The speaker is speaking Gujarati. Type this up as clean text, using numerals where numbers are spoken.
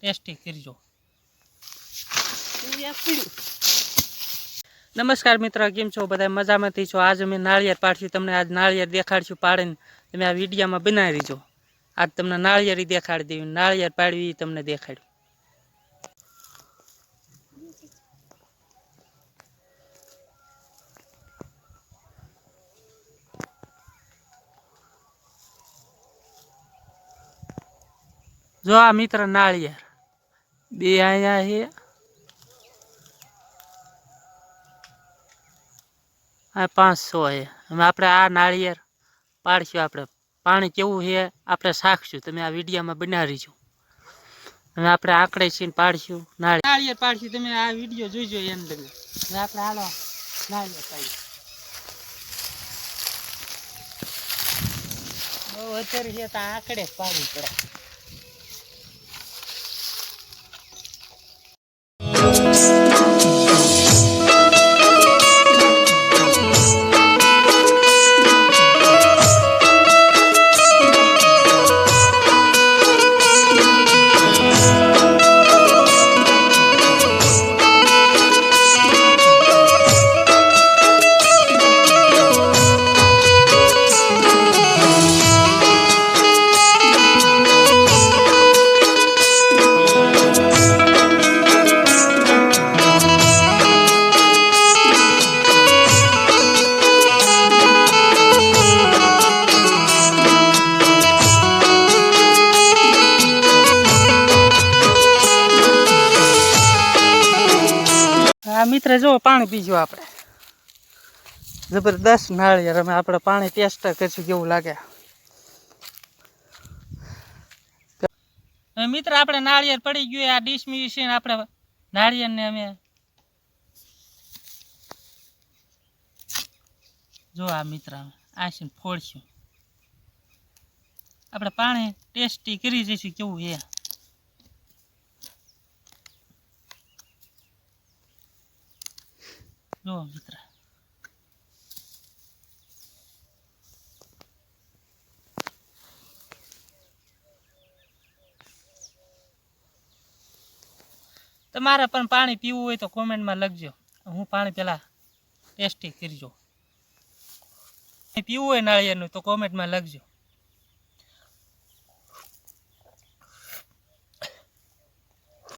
ટેસ્ટી કરજો। नमस्कार मित्र, केम छो बधाय मजामांथी छो। आज अमे नाळिયેર पाडશું तमने। आज नाळिયેર देखाडશું पाડીने तमे आ विडियोमां बनावी रहीजो। आज तमने नाळिયેર देखाडी देवी, नाळिયેર पाडवी तमने देखाड्યું। जो आ मित्र नाळिયેર बे आया है। आ 500 है। हम आपणे आ नाळिયેર पाडશું। आपणे पाणी केवुं है आपणे साखશું। तमे आ विडियोमां बनावी रहीजो। હવે આપણે આંકડે છીન પાડશું નાળિયેર પાડશું। તમે આ વિડિયો જોઈજો એન્ડ લગી। હવે આપણે હાલો નાળિયેર પાડી। બહુ અત્યારે છે તો આંકડે જ પાડવું પડે। मित्र जो पानी पीजो आपणे जबरदस्त नाळिયેર। અમે આપણે પાણી ટેસ્ટ કરશું કેવું લાગે। मित्र આપણે નાળિયેર પડી ગયું। આ ડીશ મિશન આપણે નાળિયેરને અમે જો આ મિત્ર આસીને ફોડશું। આપણે પાણી ટેસ્ટી કરી જઈશું કેવું છે। જો મિત્ર તમારે પણ પાણી પીવું હોય તો કોમેન્ટમાં લખજો। હું પાણી પેલા ટેસ્ટી કરજો। પીવું હોય નાળિયેરનું તો કોમેન્ટમાં લખજો।